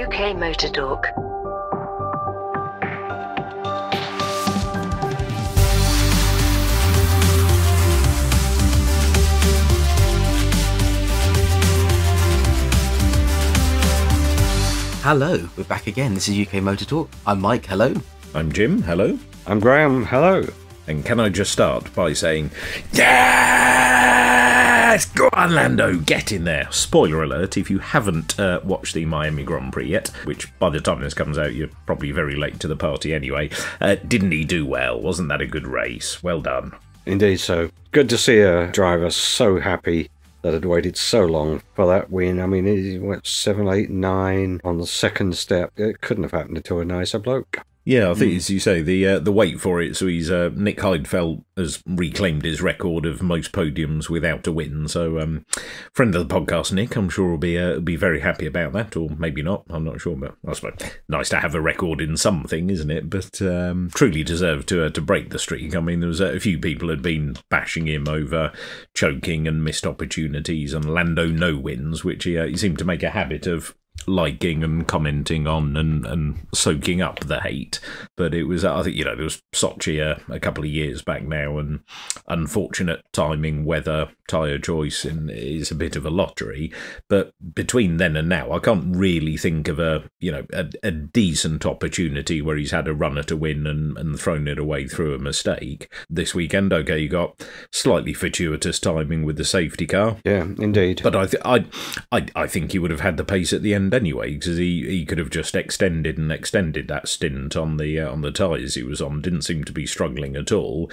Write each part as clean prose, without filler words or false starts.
UKMotorTalk. Hello, we're back again. This is UK Motor Talk. I'm Mike, hello. I'm Jim, hello. I'm Graham, hello. And can I just start by saying, yes! Go on, Lando, get in there. Spoiler alert, if you haven't watched the Miami Grand Prix yet, which by the time this comes out, you're probably very late to the party anyway, didn't he do well? Wasn't that a good race? Well done. Indeed so. Good to see a driver so happy that had waited so long for that win. I mean, he went 7, 8, 9 on the second step. It couldn't have happened to a nicer bloke. Yeah, I think, as you say, the wait for it. So he's Nick Heidfeld has reclaimed his record of most podiums without a win. So, friend of the podcast, Nick, I'm sure will be very happy about that, or maybe not. I'm not sure, but I suppose nice to have a record in something, isn't it? But truly deserved to break the streak. I mean, there was a few people had been bashing him over choking and missed opportunities and Lando no wins, which he seemed to make a habit of liking and commenting on and soaking up the hate. But it was, I think, there was Sochi a couple of years back now, and unfortunate timing, weather, tyre choice is a bit of a lottery. But between then and now, I can't really think of a decent opportunity where he's had a runner to win and thrown it away through a mistake. This weekend, okay, you got slightly fortuitous timing with the safety car. Yeah, indeed. But I think he would have had the pace at the end anyway, because he could have just extended that stint on the tyres he was on. Didn't seem to be struggling at all,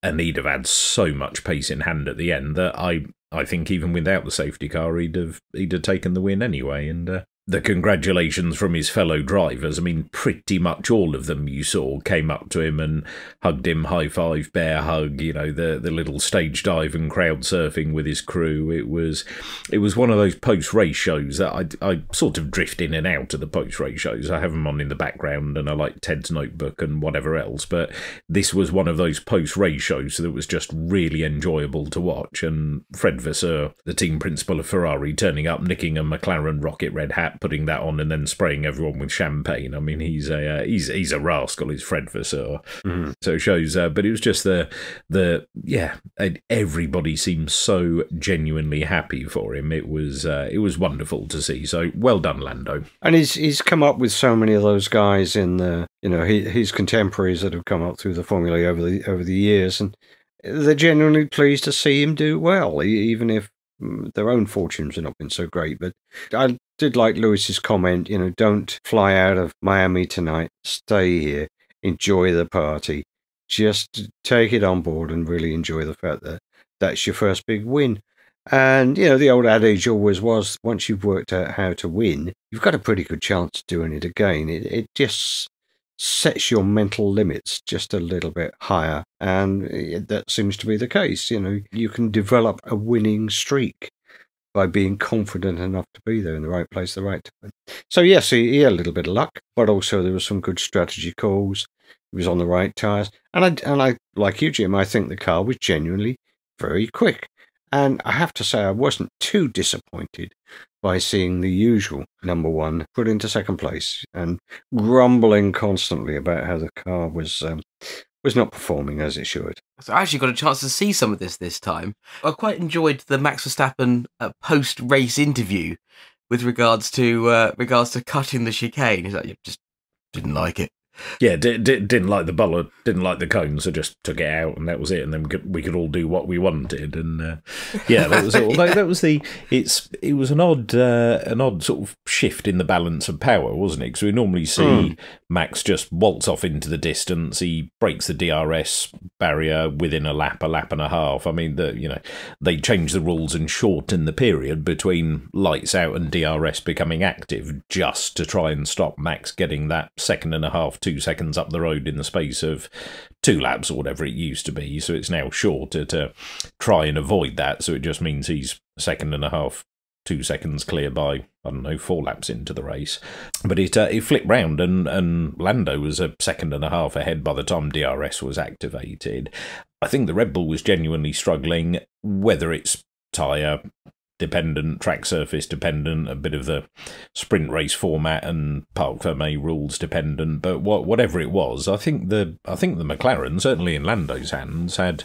and he'd have had so much pace in hand at the end that I think even without the safety car he'd have taken the win anyway. And the congratulations from his fellow drivers, I mean, pretty much all of them you saw came up to him and hugged him, high five, bear hug, the little stage dive and crowd surfing with his crew. It was one of those post-race shows that I sort of drift in and out of the post-race shows. I have them on in the background and I like Ted's Notebook and whatever else, but this was one of those post-race shows that was just really enjoyable to watch. And Fred Vasseur, the team principal of Ferrari, turning up, nicking a McLaren rocket red hat, putting that on and then spraying everyone with champagne. I mean, he's a rascal, is Fred Vasseur. Mm-hmm. So it shows, but it was just everybody seemed so genuinely happy for him. It was wonderful to see. So well done, Lando. And he's come up with so many of those guys in the, his contemporaries that have come up through the Formula over the years, and they're genuinely pleased to see him do well, even if their own fortunes have not been so great. But I did like Lewis's comment, don't fly out of Miami tonight, stay here, enjoy the party, just take it on board and really enjoy the fact that that's your first big win. And, the old adage always was, once you've worked out how to win, you've got a pretty good chance of doing it again. It just sets your mental limits just a little bit higher, and that seems to be the case. You can develop a winning streak by being confident enough to be there in the right place at the right time. So yes, he had a little bit of luck, but also there was some good strategy calls. He was on the right tyres, and I like you, Jim, I think the car was genuinely very quick. And I have to say, I wasn't too disappointed by seeing the usual number one put into second place and grumbling constantly about how the car was not performing as it should. So I actually got a chance to see some of this time. I quite enjoyed the Max Verstappen post-race interview with regards to cutting the chicane. He's like, you just didn't like it. Yeah, didn't like the bollard, didn't like the cone, so just took it out, and that was it. And then we could all do what we wanted, and that was all. That was it was an odd sort of shift in the balance of power, wasn't it? Because we normally see Max just waltz off into the distance. He breaks the DRS barrier within a lap and a half. I mean, they changed the rules and shortened the period between lights out and DRS becoming active just to try and stop Max getting that second and a half, 2 seconds up the road in the space of 2 laps or whatever it used to be. So it's now shorter to try and avoid that. So it just means he's a second and a half, 2 seconds clear by, 4 laps into the race. But it flipped round, and Lando was a second and a half ahead by the time DRS was activated. I think the Red Bull was genuinely struggling, whether it's tyre, dependent, track surface dependent, a bit of the sprint race format and Parc Fermé rules dependent. But whatever it was, I think the McLaren, certainly in Lando's hands, had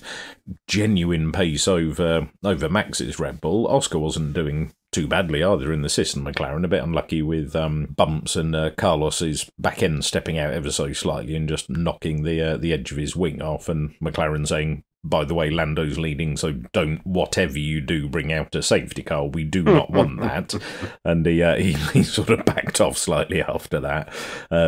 genuine pace over Max's Red Bull. Oscar wasn't doing too badly either in the system. McLaren a bit unlucky with bumps and Carlos's back end stepping out ever so slightly and just knocking the edge of his wing off, and McLaren saying, by the way, Lando's leading, so don't, whatever you do, bring out a safety car. We do not want that. And he sort of backed off slightly after that,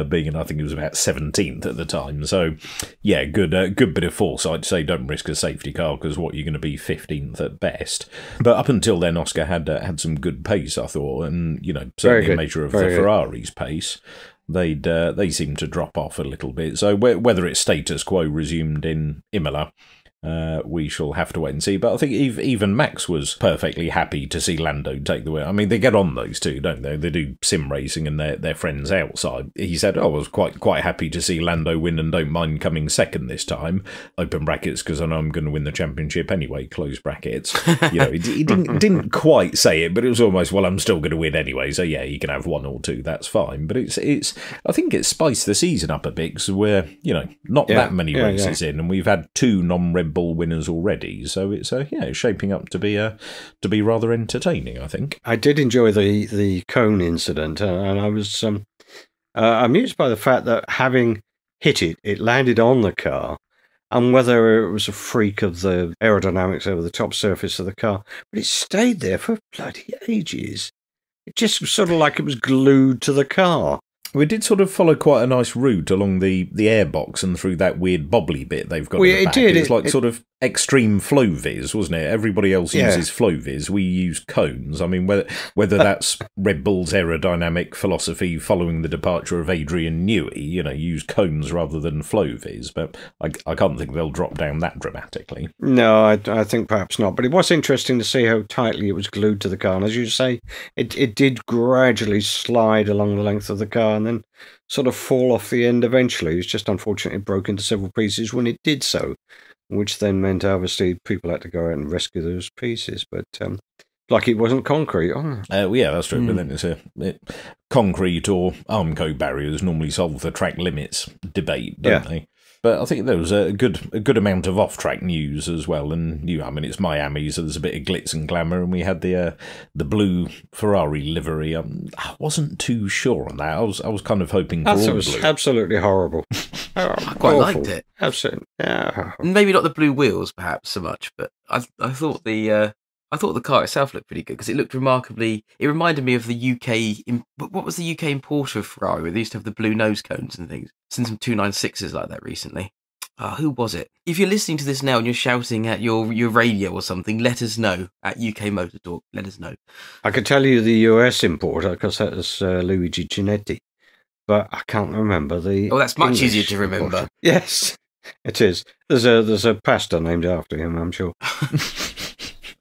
being, I think he was about 17th at the time. So, yeah, good bit of foresight to say don't risk a safety car because what, you're going to be 15th at best. But up until then, Oscar had some good pace, I thought, and, you know, certainly a measure of the Ferrari's pace. They seem to drop off a little bit. So whether it's status quo resumed in Imola, we shall have to wait and see. But I think even Max was perfectly happy to see Lando take the win. I mean, they get on those two, don't they? They do sim racing and they're friends outside. He said, I was quite happy to see Lando win and don't mind coming second this time. Open brackets, because I know I'm going to win the championship anyway, close brackets. You know, he didn't quite say it, but it was almost, well, I'm still going to win anyway. So yeah, you can have one or two, that's fine. But it's I think it's spiced the season up a bit because we're, you know, not that many races in, and we've had two non-Red Bull winners already, so it's it's shaping up to be rather entertaining, I think. I did enjoy the cone incident, and I was amused by the fact that having hit it, it landed on the car, and whether it was a freak of the aerodynamics over the top surface of the car, but it stayed there for bloody ages. It just was sort of like it was glued to the car. We did sort of follow quite a nice route along the airbox and through that weird bobbly bit they've got in the back. It was like sort of extreme flow vis, wasn't it? Everybody else uses flow vis. We use cones. I mean, whether that's Red Bull's aerodynamic philosophy following the departure of Adrian Newey, you know, use cones rather than flow vis. But I can't think they'll drop down that dramatically. No, I think perhaps not. But it was interesting to see how tightly it was glued to the car. And as you say, it did gradually slide along the length of the car and then sort of fall off the end eventually. It was just unfortunately broke into several pieces when it did so, which then meant obviously people had to go out and rescue those pieces. But like it wasn't concrete. Yeah, that's true. But then it's concrete or Armco barriers normally solve the track limits debate, don't they? But I think there was a good amount of off-track news as well. And I mean, it's Miami, so there's a bit of glitz and glamour. And we had the blue Ferrari livery. I wasn't too sure on that. I was kind of hoping for all blue. It was absolutely horrible. I quite liked it. Absolutely. Yeah. Maybe not the blue wheels, perhaps so much, but I thought the car itself looked pretty good because it looked remarkably. It reminded me of the UK. What was the UK importer of Ferrari? Where they used to have the blue nose cones and things. Seen some 296s like that recently. Who was it? If you're listening to this now and you're shouting at your radio or something, let us know at UKMotorTalk. Let us know. I could tell you the US importer because that was Luigi Ginetti, but I can't remember the. Oh, that's much English easier to remember. Importer. Yes, it is. There's a pasta named after him, I'm sure.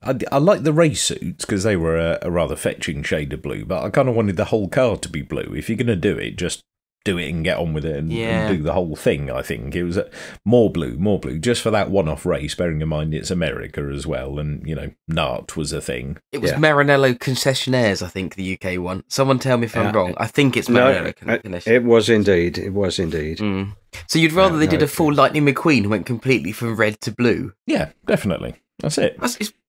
I like the race suits because they were a rather fetching shade of blue, but I kind of wanted the whole car to be blue. If you're going to do it, just do it and get on with it and do the whole thing, I think. It was more blue, just for that one-off race, bearing in mind it's America as well, and, you know, Nart was a thing. It was Maranello Concessionaires, I think, the UK one. Someone tell me if I'm wrong. I think it's Maranello Concessionaires. It was indeed. It was indeed. So you'd rather they did a full Lightning McQueen and went completely from red to blue? Yeah, definitely. That's it.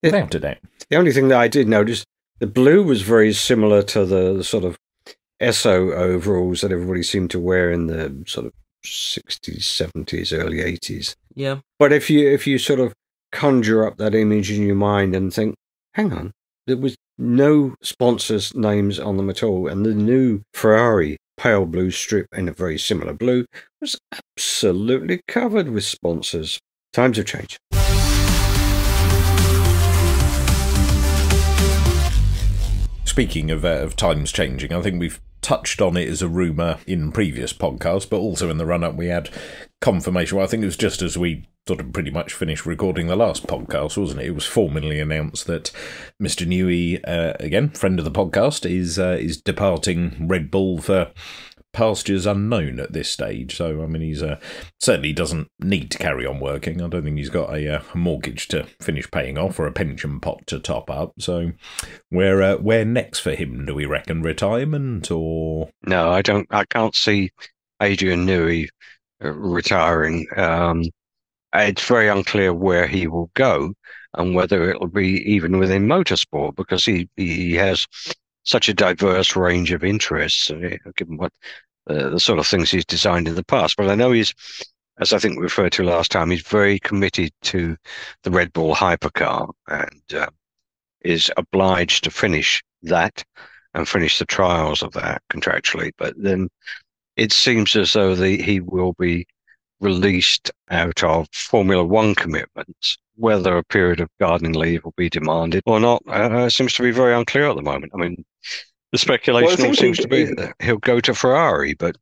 Without a doubt. The only thing that I did notice, the blue was very similar to the sort of Esso overalls that everybody seemed to wear in the sort of 60s, 70s, early 80s. Yeah. But if you sort of conjure up that image in your mind and think, hang on, there was no sponsors' names on them at all, and the new Ferrari pale blue strip in a very similar blue was absolutely covered with sponsors. Times have changed. Speaking of times changing, I think we've touched on it as a rumour in previous podcasts, but also in the run-up we had confirmation. Well, I think it was just as we sort of pretty much finished recording the last podcast, wasn't it? It was formally announced that Mr. Newey, again, friend of the podcast, is departing Red Bull for pastures unknown at this stage. So, I mean, he's certainly doesn't need to carry on working. I don't think he's got a mortgage to finish paying off or a pension pot to top up. So, where next for him, do we reckon? Retirement or? No, I don't. I can't see Adrian Newey retiring. It's very unclear where he will go and whether it'll be even within motorsport, because he has such a diverse range of interests, given what the sort of things he's designed in the past. But I know he's, as I think we referred to last time, he's very committed to the Red Bull hypercar and is obliged to finish that and finish the trials of that contractually. But then it seems as though he will be released out of Formula One commitments. Whether a period of gardening leave will be demanded or not seems to be very unclear at the moment. I mean, the speculation all seems to be that he'll go to Ferrari, but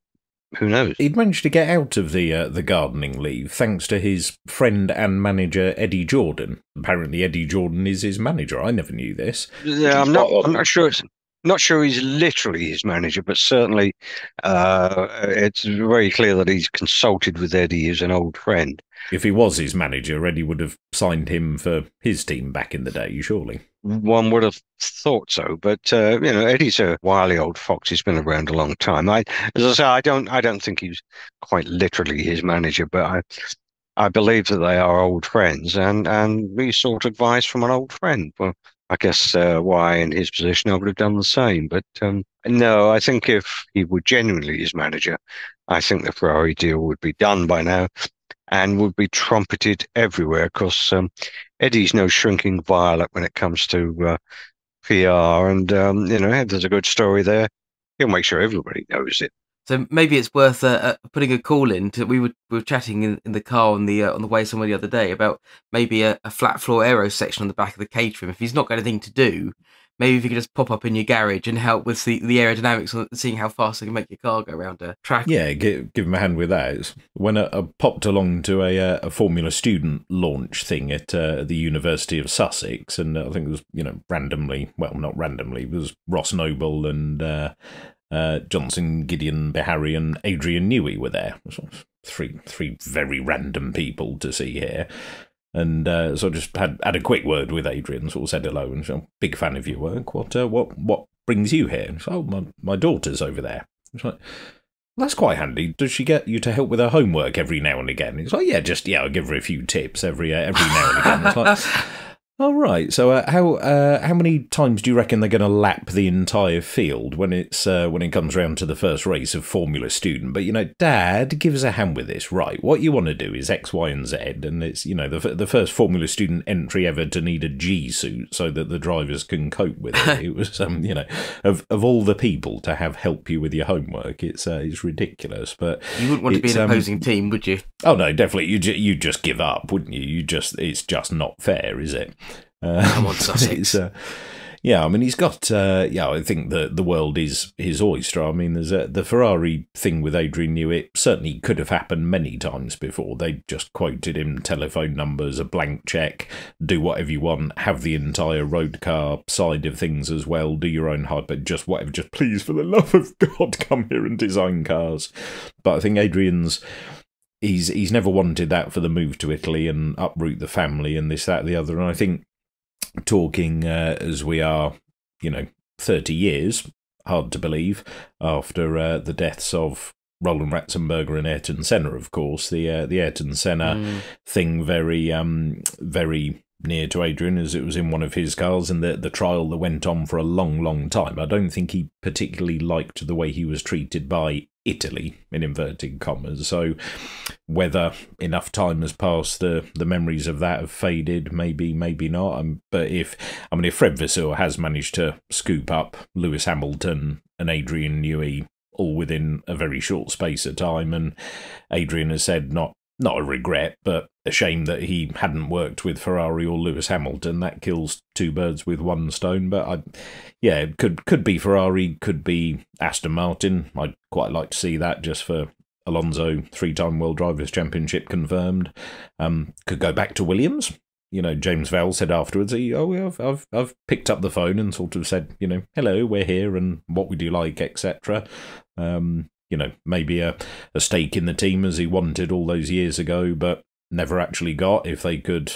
who knows? He'd managed to get out of the gardening leave thanks to his friend and manager Eddie Jordan. Apparently, Eddie Jordan is his manager. I never knew this. Yeah, I'm not sure. Not sure he's literally his manager, but certainly it's very clear that he's consulted with Eddie as an old friend. If he was his manager, Eddie would have signed him for his team back in the day, surely. One would have thought so, but Eddie's a wily old fox. He's been around a long time. As I say, I don't think he's quite literally his manager, but I believe that they are old friends, and we sought advice from an old friend. Well, I guess why in his position I would have done the same. But no, I think if he were genuinely his manager, I think the Ferrari deal would be done by now and would be trumpeted everywhere, because Eddie's no shrinking violet when it comes to PR. And, if there's a good story there, he'll make sure everybody knows it. So maybe it's worth putting a call in. We were chatting in the car on the way somewhere the other day about maybe a flat floor aero section on the back of the cage for him. If he's not got anything to do, maybe if you could just pop up in your garage and help with the aerodynamics and seeing how fast you can make your car go around a track. Yeah, give him a hand with that. When I popped along to a Formula student launch thing at the University of Sussex, and I think it was randomly, well, not randomly, it was Ross Noble and Johnson, Gideon, Behari and Adrian Newey were there. Three very random people to see here. And so I just had a quick word with Adrian, sort of said hello, and so, big fan of your work. What brings you here? And so, my daughter's over there. It's like, that's quite handy. Does she get you to help with her homework every now and again? It's like, I'll give her a few tips every now and again. It's like, all right. So how many times do you reckon they're going to lap the entire field when it comes around to the first race of Formula Student? But Dad, give us a hand with this. Right, what you want to do is X, Y, and Z, and it's the first Formula Student entry ever to need a G suit so that the drivers can cope with it. It was of all the people to have help you with your homework, it's ridiculous. But you wouldn't want to be an opposing team, would you? Oh no, definitely. You just give up, wouldn't you? It's just not fair, is it? Come on, Sussex. He's got. I think the world is his oyster. I mean, there's the Ferrari thing with Adrian Newey. Certainly could have happened many times before. They just quoted him telephone numbers, a blank check, do whatever you want, have the entire road car side of things as well, do your own hyper, just whatever. Just please, for the love of God, come here and design cars. But I think Adrian's. He's never wanted that for the move to Italy and uproot the family and this, that, and the other. And I think talking as we are, 30 years, hard to believe, after the deaths of Roland Ratzenberger and Ayrton Senna, of course, the Ayrton Senna thing very near to Adrian, as it was in one of his cars, and the trial that went on for a long, long time. I don't think he particularly liked the way he was treated by Italy, in inverted commas. So whether enough time has passed, the memories of that have faded, maybe not. But if Fred Vasseur has managed to scoop up Lewis Hamilton and Adrian Newey all within a very short space of time, and Adrian has said not a regret, but a shame that he hadn't worked with Ferrari or Lewis Hamilton. That kills two birds with one stone. But it could be Ferrari, could be Aston Martin. I'd quite like to see that, just for Alonso, 3-time World Drivers' Championship confirmed. Could go back to Williams. James Vowell said afterwards, I've picked up the phone and sort of said, hello, we're here, and what would you like, etc. maybe a stake in the team as he wanted all those years ago, but never actually got. If they could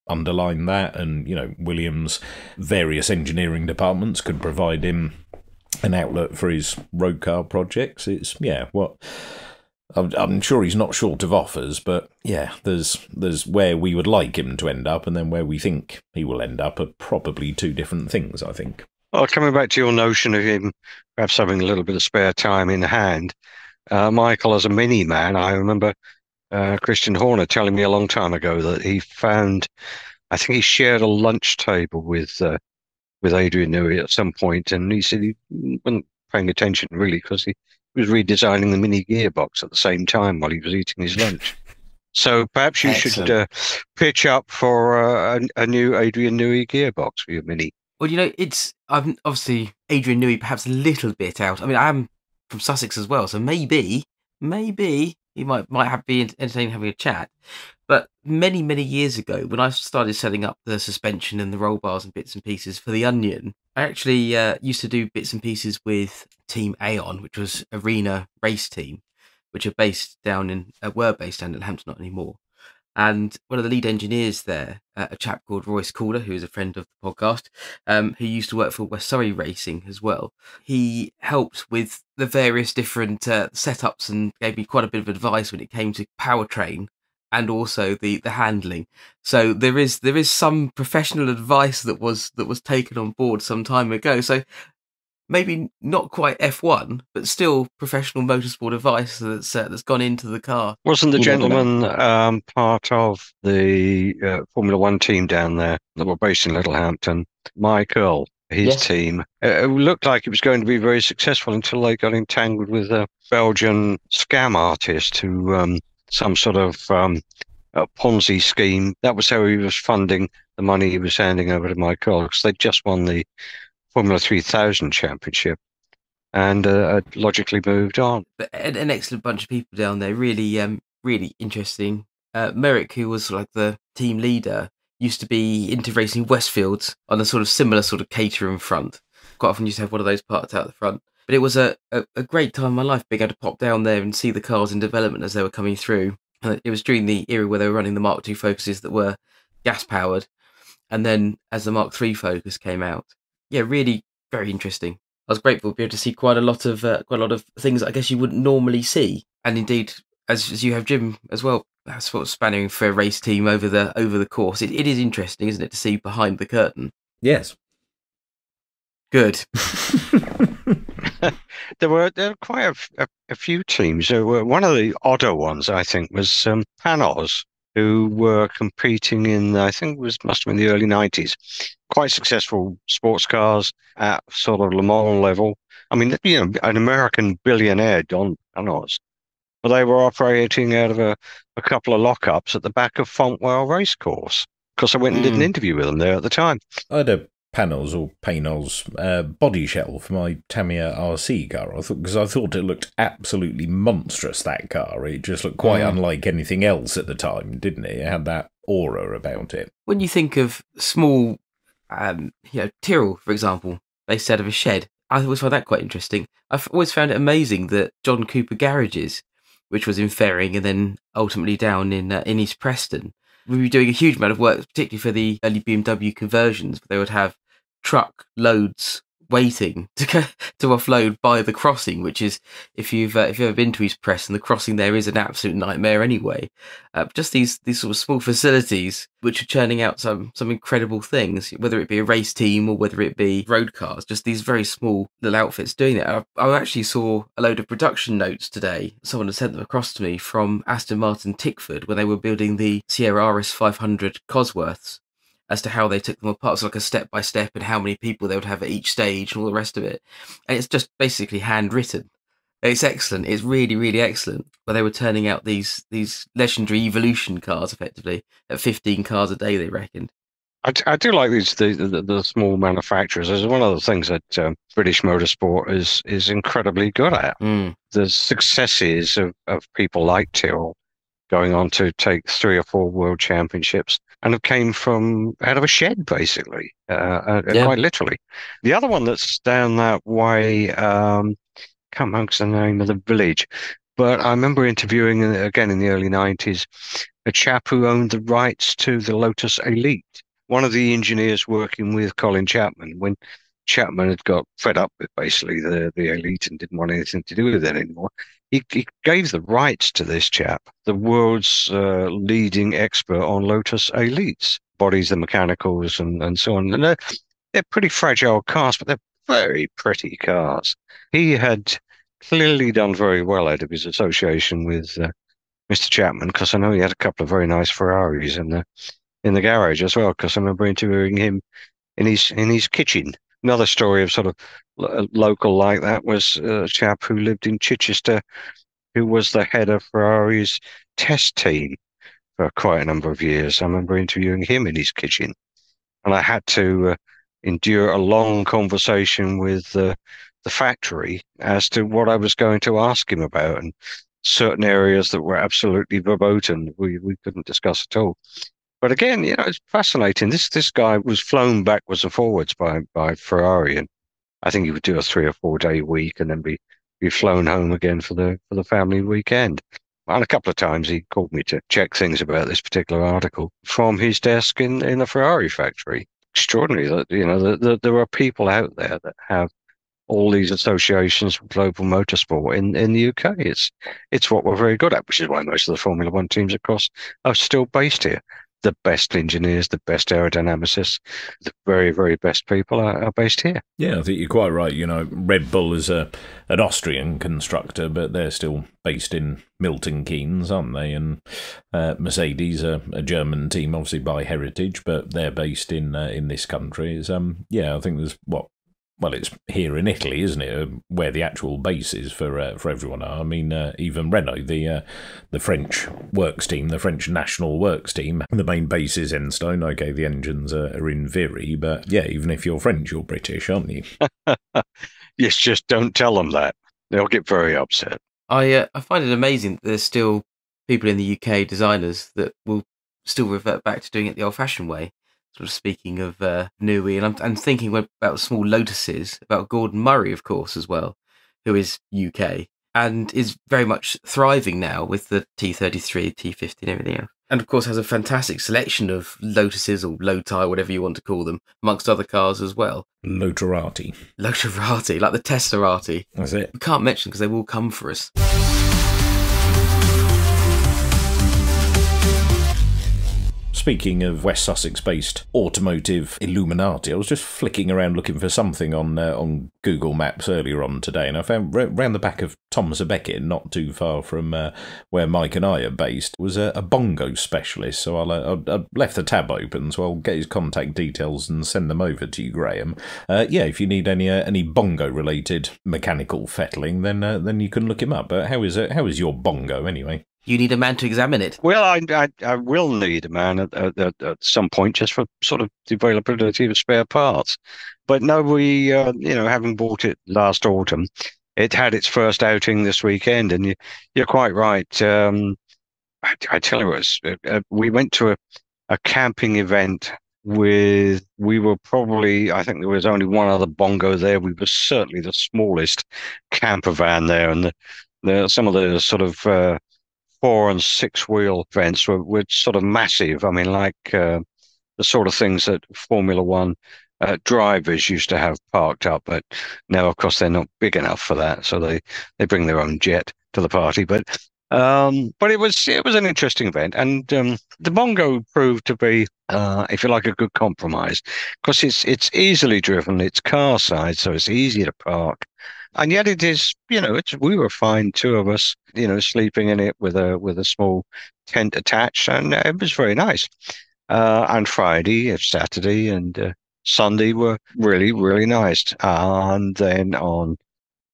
underline that, and Williams' various engineering departments could provide him an outlet for his road car projects, I'm sure he's not short of offers, but there's where we would like him to end up, and then where we think he will end up are probably two different things, I think. Well, coming back to your notion of him perhaps having a little bit of spare time in hand, Michael, as a mini man, I remember Christian Horner telling me a long time ago that he found, I think he shared a lunch table with Adrian Newey at some point, and he said he wasn't paying attention really because he was redesigning the mini gearbox at the same time while he was eating his lunch. So perhaps you should pitch up for a new Adrian Newey gearbox for your mini. Well, I'm obviously Adrian Newey perhaps a little bit out. I mean, I am from Sussex as well, so maybe he might be entertaining having a chat. But many, many years ago, when I started setting up the suspension and the roll bars and bits and pieces for the Onion, I actually used to do bits and pieces with Team Aon, which was arena race team, which were based down in Hampton, not anymore. And one of the lead engineers there, a chap called Royce Calder, who is a friend of the podcast, who used to work for West Surrey Racing as well. He helped with the various different setups and gave me quite a bit of advice when it came to powertrain and also the handling. So there is some professional advice that was taken on board some time ago. So maybe not quite F1, but still professional motorsport advice that's gone into the car. Wasn't the gentleman part of the Formula One team down there that were based in Littlehampton? Michael, his team. It looked like it was going to be very successful until they got entangled with a Belgian scam artist who some sort of Ponzi scheme. That was how he was funding the money he was handing over to Michael, because they'd just won the Formula 3000 championship and logically moved on. But an excellent bunch of people down there, really really interesting. Merrick, who was like the team leader, used to be into racing Westfields on a sort of similar sort of catering front. Quite often used to have one of those parts out the front. But it was a great time in my life being able to pop down there and see the cars in development as they were coming through. It was during the era where they were running the Mark II Focuses that were gas-powered. And then as the Mark III Focus came out, really very interesting. I was grateful to be able to see quite a lot of things I guess you wouldn't normally see. And indeed, as you have Jim as well, that's what spanning for a race team over the course. It is interesting, isn't it, to see behind the curtain? Yes. Good. There were quite a few teams. One of the odder ones, I think, was Panos, who were competing in, I think must have been the early 90s. Quite successful sports cars at sort of Le Mans level. I mean, an American billionaire, Don Panos. But they were operating out of a couple of lockups at the back of Fontwell Racecourse. Because I went and did an interview with them there at the time. I had a Panos body shell for my Tamiya RC car. Because I thought it looked absolutely monstrous, that car. It just looked quite unlike anything else at the time, didn't it? It had that aura about it. When you think of small, Tyrrell, for example, based out of a shed, I always find that quite interesting. I've always found it amazing that John Cooper Garages, which was in Ferring and then ultimately down in East Preston, we were doing a huge amount of work, particularly for the early BMW conversions. They would have truck loads waiting to offload by the crossing, which is, if you've ever been to East Preston, the crossing there is an absolute nightmare anyway. Just these sort of small facilities which are churning out some incredible things, whether it be a race team or whether it be road cars, just these very small little outfits doing that. I actually saw a load of production notes today. Someone had sent them across to me from Aston Martin Tickford when they were building the Sierra RS 500 Cosworths, as to how they took them apart. It's like a step-by-step and how many people they would have at each stage and all the rest of it. And it's just basically handwritten. It's excellent. It's really, really excellent. But they were turning out these legendary evolution cars, effectively, at 15 cars a day, they reckoned. I do like the small manufacturers. It's one of the things that British motorsport is incredibly good at. The successes of people like Tyrrell going on to take 3 or 4 world championships, and it came from out of a shed, basically, quite literally. The other one that's down that way, can't remember the name of the village, but I remember interviewing again in the early 90s a chap who owned the rights to the Lotus Elite, one of the engineers working with Colin Chapman when Chapman had got fed up with basically the Elite and didn't want anything to do with it anymore. He gave the rights to this chap, the world's leading expert on Lotus Elites, bodies, the mechanicals, and so on. And they're pretty fragile cars, but they're very pretty cars. He had clearly done very well out of his association with Mr. Chapman, because I know he had a couple of very nice Ferraris in the garage as well. Because I remember interviewing him in his kitchen. Another story of sort of local like that was a chap who lived in Chichester, who was the head of Ferrari's test team for quite a number of years. I remember interviewing him in his kitchen, and I had to endure a long conversation with the factory as to what I was going to ask him about, and certain areas that were absolutely verboten we couldn't discuss at all. But again, it's fascinating. This guy was flown backwards and forwards by Ferrari, and I think he would do a 3 or 4 day week and then be flown home again for the family weekend. And a couple of times he called me to check things about this particular article from his desk in the Ferrari factory. Extraordinary that there are people out there that have all these associations with global motorsport in the UK. It's what we're very good at, which is why most of the Formula One teams across are still based here. The best engineers, the best aerodynamicists, the very, very best people are based here. Yeah, I think you're quite right. Red Bull is an Austrian constructor, but they're still based in Milton Keynes, aren't they? And Mercedes, a German team, obviously by heritage, but they're based in this country. It's, I think there's Well, it's here in Italy, isn't it, where the actual base is for everyone are. I mean, even Renault, the French works team, the French national works team, the main base is Enstone. Okay, the engines are in Viry, but yeah, even if you're French, you're British, aren't you? Yes, just don't tell them that. They'll get very upset. I find it amazing that there's still people in the UK, designers, that will still revert back to doing it the old-fashioned way. Sort of speaking of Nui, and I'm thinking about small Lotuses, about Gordon Murray, of course, as well, who is UK and is very much thriving now with the T33, T50 and everything else. And of course has a fantastic selection of Lotuses, or Lotai, whatever you want to call them, amongst other cars as well. Loterati, like the Tesserati. That's it. We can't mention because they will come for us. Speaking of West Sussex-based automotive Illuminati, I was just flicking around looking for something on Google Maps earlier on today, and I found round the back of Thomas a Becket, not too far from where Mike and I are based, was a Bongo specialist. So I left the tab open, so I'll get his contact details and send them over to you, Graham. If you need any Bongo-related mechanical fettling, then you can look him up. But how is your Bongo anyway? You need a man to examine it. Well, I will need a man at some point, just for sort of the availability of spare parts. But no, we, having bought it last autumn, it had its first outing this weekend, and you're quite right. I tell you what, we went to a camping event we were probably, I think there was only one other Bongo there. We were certainly the smallest camper van there, and some of the sort of 4 and 6 wheel events were sort of massive. I mean, like the sort of things that Formula One drivers used to have parked up, but now, of course, they're not big enough for that, so they bring their own jet to the party. But it was an interesting event, and the Bongo proved to be, if you like, a good compromise, because it's easily driven, it's car side, so it's easy to park. And yet it is, we were fine, 2 of us, sleeping in it with a small tent attached, and it was very nice. And Friday, Saturday, and Sunday were really, really nice. And then on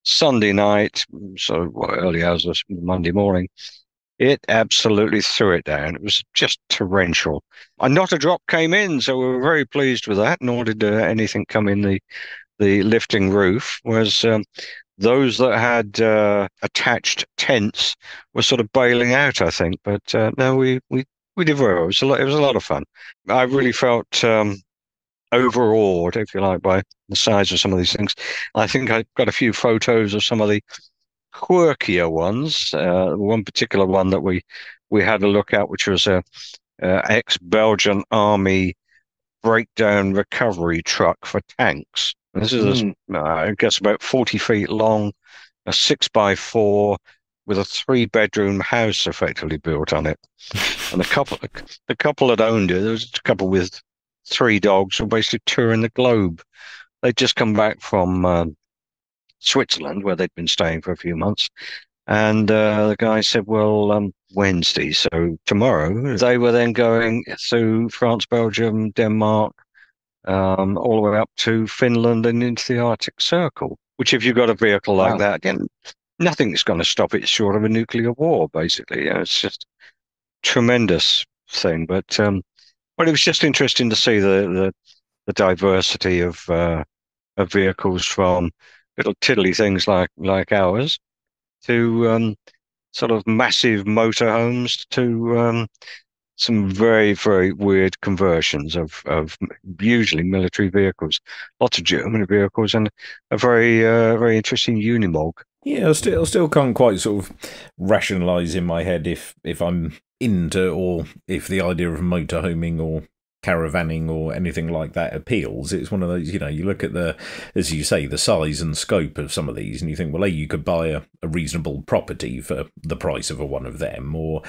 Sunday night, so early hours of Monday morning, it absolutely threw it down. It was just torrential. And not a drop came in, so we were very pleased with that, nor did anything come in the lifting roof. Was those that had attached tents were sort of bailing out, I think. But no, we did very well. It was a lot of fun. I really felt overawed, if you like, by the size of some of these things. I think I've got a few photos of some of the quirkier ones. One particular one that we had a look at, which was a ex-Belgian army breakdown recovery truck for tanks. And this is, I guess, about 40 feet long, a 6x4 with a 3-bedroom house effectively built on it. And the couple that owned it, there was a couple with 3 dogs, were basically touring the globe. They'd just come back from Switzerland, where they'd been staying for a few months. And the guy said, well, Wednesday, so tomorrow, they were then going through France, Belgium, Denmark, all the way up to Finland and into the Arctic Circle, which if you've got a vehicle like that, again, nothing's going to stop it short of a nuclear war, basically. It's just a tremendous thing. But it was just interesting to see the diversity of vehicles, from little tiddly things like ours to sort of massive motorhomes to some very, very weird conversions of usually military vehicles, lots of German vehicles, and a very, very interesting Unimog. Yeah, I still can't quite sort of rationalise in my head if I'm into, or if the idea of motorhoming or caravanning or anything like that appeals. It's one of those, you look at as you say, the size and scope of some of these, and you think, well, you could buy a reasonable property for the price of one of them, or,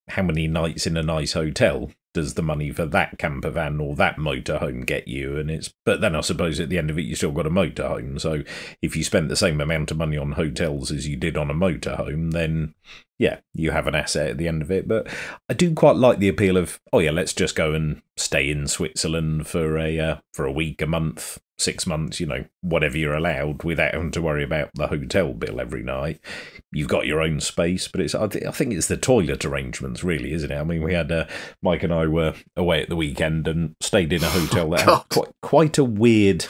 how many nights in a nice hotel does the money for that camper van or that motorhome get you? But then I suppose at the end of it, you still got a motorhome. So if you spent the same amount of money on hotels as you did on a motorhome, then yeah, you have an asset at the end of it. But I do quite like the appeal of, let's just go and stay in Switzerland for a week, a month, 6 months, whatever you're allowed, without having to worry about the hotel bill every night. You've got your own space, but I think it's the toilet arrangements, really, isn't it? I mean, we had Mike and I were away at the weekend and stayed in a hotel that had quite a weird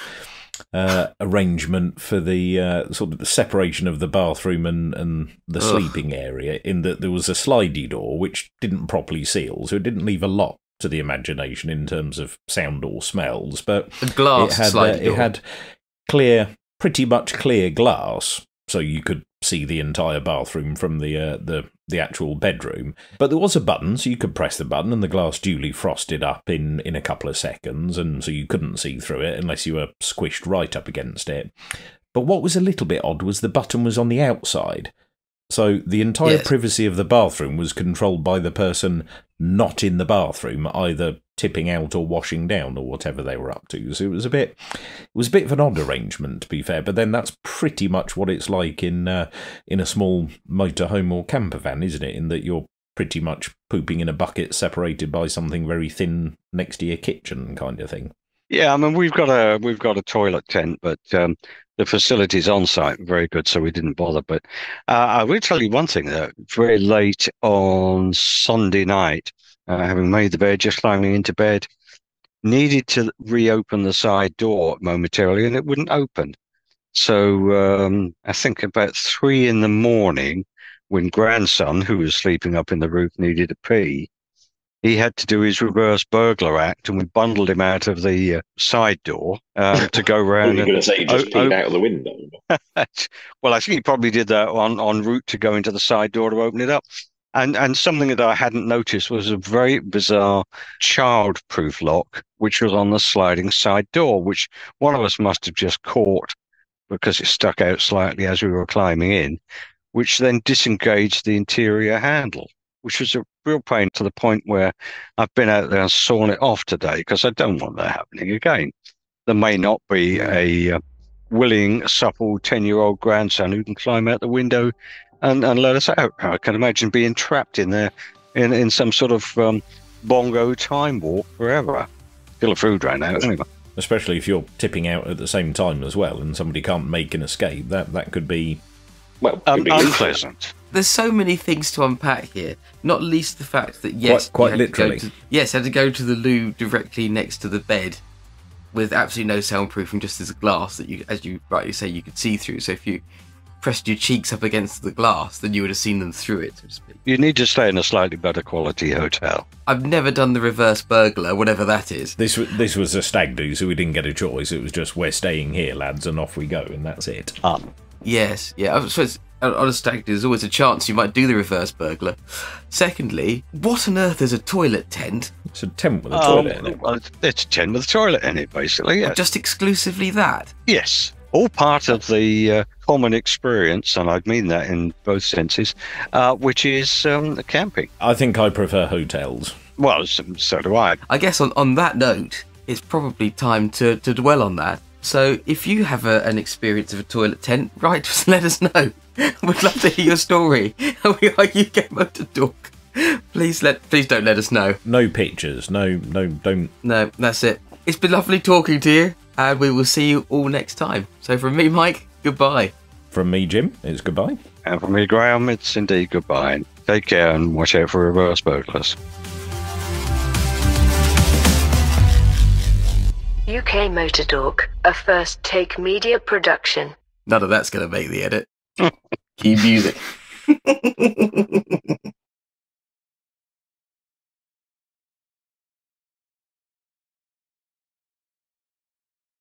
arrangement for the sort of the separation of the bathroom and the sleeping area, in that there was a slidey door which didn't properly seal, so it didn't leave a lot to the imagination in terms of sound or smells. But a glass slidey door. It had pretty much clear glass, so you could see the entire bathroom from the actual bedroom. But there was a button, so you could press the button and the glass duly frosted up in a couple of seconds, and so you couldn't see through it unless you were squished right up against it. But what was a little bit odd was the button was on the outside. So the entire privacy of the bathroom was controlled by the person not in the bathroom, either tipping out or washing down or whatever they were up to. So it was a bit of an odd arrangement, to be fair. But then that's pretty much what it's like in a small motorhome or camper van, isn't it? In that you're pretty much pooping in a bucket separated by something very thin next to your kitchen, kind of thing. Yeah, I mean, we've got a toilet tent, but the facilities on site were very good, so we didn't bother. But I will tell you one thing, that very late on Sunday night, having made the bed, just climbing into bed, needed to reopen the side door momentarily, and it wouldn't open. So I think about 3 a.m, when grandson, who was sleeping up in the roof, needed a pee, he had to do his reverse burglar act, and we bundled him out of the side door to go round. You're going to say he just peed out of the window? Well, I think he probably did that en route to go into the side door to open it up. And something that I hadn't noticed was a very bizarre child-proof lock, which was on the sliding side door, which one of us must have just caught because it stuck out slightly as we were climbing in, which then disengaged the interior handle, which was a real pain, to the point where I've been out there and sawn it off today because I don't want that happening again. There may not be a willing, supple 10-year-old grandson who can climb out the window and let us out. I can imagine being trapped in there in some sort of Bongo time warp forever. Still a food right now, anyway. Especially if you're tipping out at the same time as well and somebody can't make an escape. That could be... Well, unpleasant. There's so many things to unpack here, not least the fact that, yes, quite literally. Had to go to the loo directly next to the bed with absolutely no soundproofing, just as a glass that you, as you rightly say, you could see through. So if you pressed your cheeks up against the glass, then you would have seen them through it, so to speak. You need to stay in a slightly better quality hotel. I've never done the reverse burglar, whatever that is. This was a stag do, so we didn't get a choice. It was just, we're staying here, lads, and off we go, and that's it. Yes, yeah. I suppose on a stag do, there's always a chance you might do the reverse burglar. Secondly, what on earth is a toilet tent? It's a tent with a toilet in it. Well, it's a tent with a toilet in it, basically, yes. Just exclusively that? Yes. All part of the common experience, and I mean that in both senses, which is camping. I think I prefer hotels. Well, so do I. I guess on that note, it's probably time to dwell on that. So if you have an experience of a toilet tent, right, just let us know. We'd love to hear your story. We are UKMotorTalk. Please don't let us know. No pictures. No, don't. No, that's it. It's been lovely talking to you, and we will see you all next time. So from me, Mike, goodbye. From me, Jim, it's goodbye. And from me, Graham, it's indeed goodbye. Take care and watch out for reverse burglars. UKMotorTalk, a First Take Media production. None of that's going to make the edit. Key music.